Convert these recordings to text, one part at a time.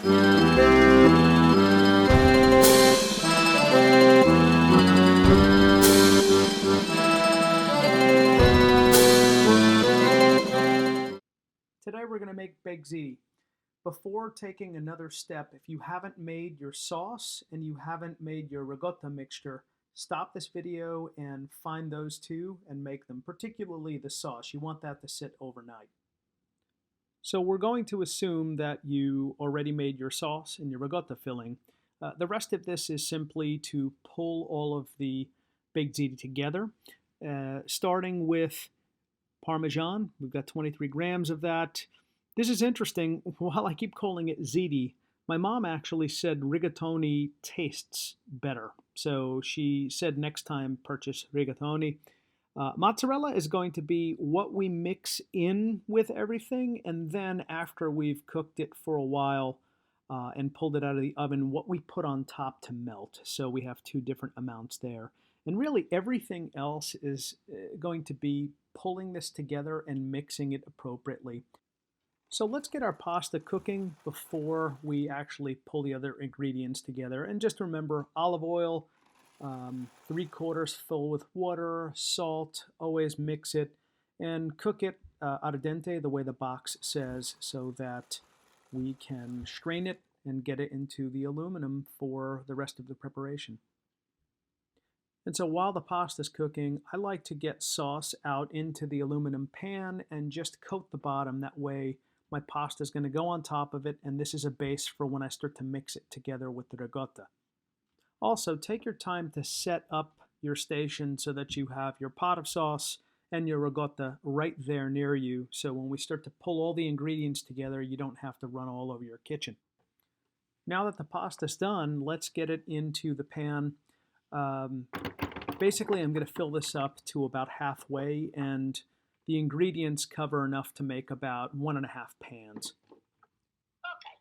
Today we're going to make baked ziti. Before taking another step, if you haven't made your sauce and you haven't made your ricotta mixture, stop this video and find those two and make them, particularly the sauce. You want that to sit overnight. So we're going to assume that you already made your sauce and your ricotta filling. The rest of this is simply to pull all of the baked ziti together, starting with Parmesan. We've got 23 grams of that. This is interesting. While I keep calling it ziti, my mom actually said rigatoni tastes better. So she said next time purchase rigatoni. Mozzarella is going to be what we mix in with everything, and then after we've cooked it for a while and pulled it out of the oven, what we put on top to melt. So we have two different amounts there. And really everything else is going to be pulling this together and mixing it appropriately. So let's get our pasta cooking before we actually pull the other ingredients together. And just remember, olive oil, 3/4 full with water, salt, always mix it, and cook it al dente the way the box says so that we can strain it and get it into the aluminum for the rest of the preparation. And so while the pasta's cooking, I like to get sauce out into the aluminum pan and just coat the bottom. That way my pasta is going to go on top of it, and this is a base for when I start to mix it together with the ricotta. Also, take your time to set up your station so that you have your pot of sauce and your ricotta right there near you. So when we start to pull all the ingredients together, you don't have to run all over your kitchen. Now that the pasta's done, let's get it into the pan. Basically, I'm going to fill this up to about halfway, and the ingredients cover enough to make about 1.5 pans. Okay.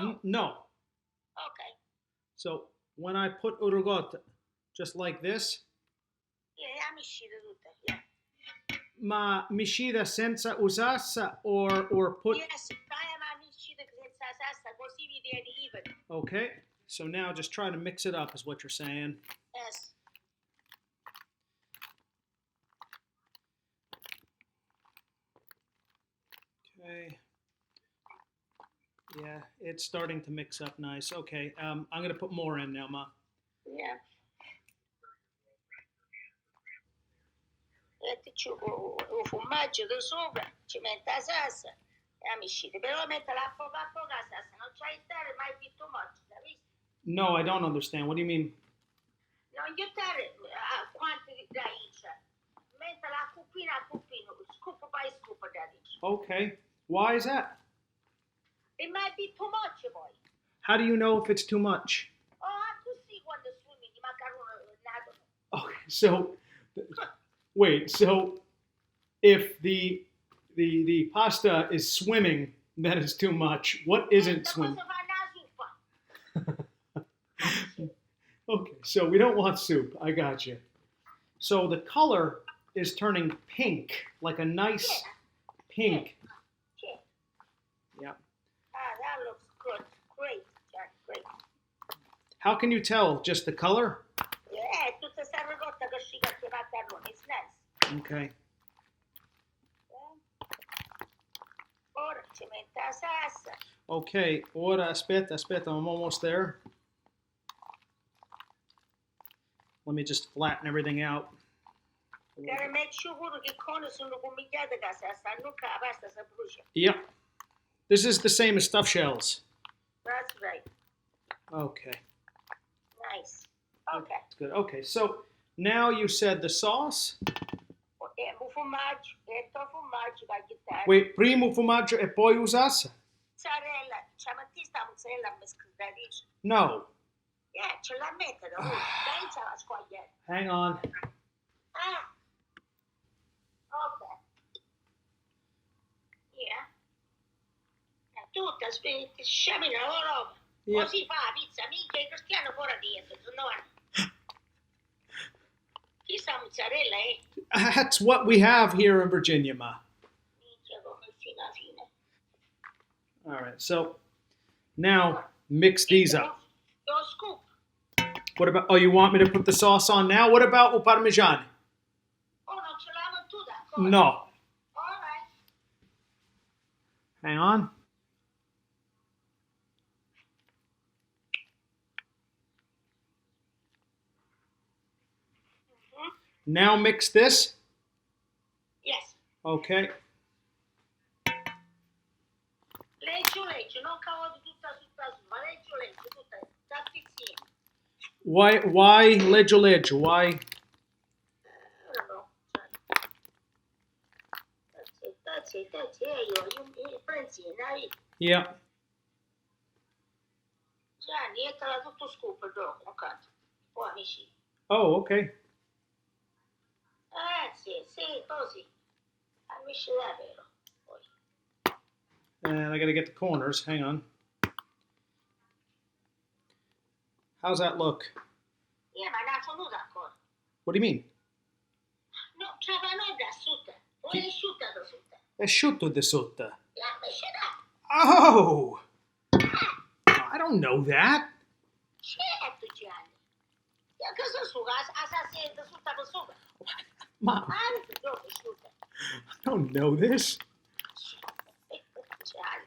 No? No. Okay. So when I put ricotta, just like this, Yeah, miscela tutta. Yeah. ma miscela senza usassa or put... Yes, fai una miscela senza salsa così vi viene even. Okay, so now just try to mix it up is what you're saying. Yes. Okay. Yeah, it's starting to mix up nice. Okay, I'm going to put more in now, Ma. Yeah. Mettici un formaggio da sopra, ci metti la salsa e la miscela. Però mettila a poca salsa, non c'hai stare mai più too much, capisci? No, I don't understand. What do you mean? Non gli stare a quanto di radice. Mettila a cupino, scoop by scoop radice. Okay, why is that? It might be too much poi. How do you know if it's too much? Oh, tu sì quando sfumi di macaroni nato. Okay, so wait, so if the pasta is swimming, that is too much. What isn't swimming? Okay, so we don't want soup. I got you. So the color is turning pink, like a nice pink. Yeah. Ah, that looks good. Great, Jack, great. How can you tell? Just the color? Yeah, tutta sta ricotta che si caccia macaroni. It's nice. Okay. Ora ci metti la salsa. Okay, ora aspetta, I'm almost there. Let me just flatten everything out. Gotta make sure che corne sono commigliate che salsa, non che la pasta si brucia. Yep. This is the same as stuffed shells. That's right. Okay. Nice. Okay. That's good. Okay, so now you said the sauce. Un formaggio, formaggio da chittare. Wait, primo formaggio e poi usassa? Mozzarella, ci metti sta mozzarella mescolatrice. No. Yeah, ce la mettere, senza la squagliare. Hang on. Ah. Okay. Yeah. Tutta sciamina la roba. Yeah. Così fa la pizza, minchia, i cristiani fuori dietro, sono anni. Chi sa mozzarella, eh? That's what we have here in Virginia, Ma. Minchia, come fino alla fine. All right, so now mix these up. Your scoop. What about, oh, you want me to put the sauce on now? What about o parmigiano? Oh, non ce l'hanno tu d'accordo? No. All right. Hang on. Now mix this. Yes. Okay. Leggi, non cavolo tutta ma leggi, tutta, insieme. Why leggio? Why? I don't know. That's it. You pensi, dai. Yeah. Gianni, ettala tutto scoop dopo, un canto. Poi amici. Oh, okay. Sì, così. Amici davvero. Poi. And I gotta get the corners. Hang on. How's that look? Yeah, ma non sono d'accordo. What do you mean? No, c'era noi da sotto. Poi è asciutta da sotto. Asciutto di sotto. La mescerà. Oh! I don't know that. Certo, Gianni. Io cosa suga? Assassino da sotto per sopra. Mom, Anche dopo asciutta. I don't know this. Gianni.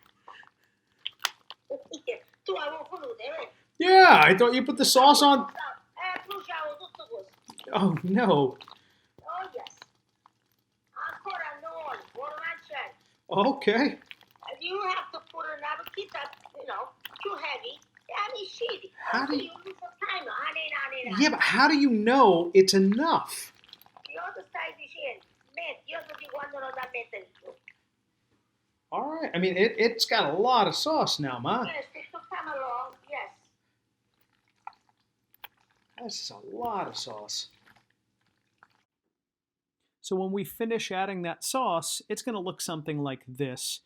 Tu avevo voluto, vero? Yeah, I thought you put the sauce on. Bruciavo tutto così. Oh, no. Oh, yes. Ancora no, buon mangiare. Okay. You have to put another pizza, too heavy. Shitty. How do you... use the timer? Yeah, but how do you know it's enough? Io ti stai dicendo, io ti dico quando non da mettere giù. All right. I mean, it's got a lot of sauce now, Ma. Yes, it took time along, yes. That's a lot of sauce. So when we finish adding that sauce, it's going to look something like this.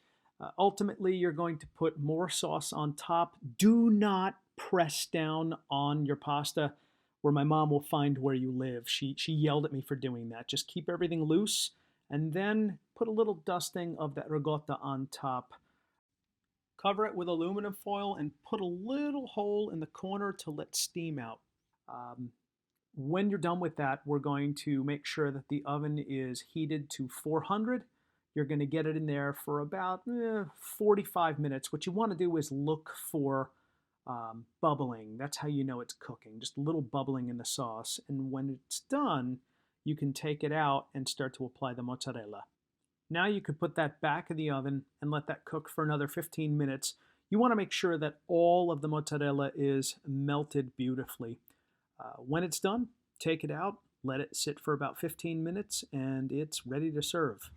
Ultimately, you're going to put more sauce on top. Do not press down on your pasta where my mom will find where you live. She yelled at me for doing that. Just keep everything loose and then put a little dusting of that ricotta on top. Cover it with aluminum foil and put a little hole in the corner to let steam out. When you're done with that, we're going to make sure that the oven is heated to 400. You're going to get it in there for about 45 minutes. What you want to do is look for bubbling. That's how you know it's cooking, just a little bubbling in the sauce. And when it's done, you can take it out and start to apply the mozzarella. Now you could put that back in the oven and let that cook for another 15 minutes. You want to make sure that all of the mozzarella is melted beautifully. When it's done, take it out, let it sit for about 15 minutes, and it's ready to serve.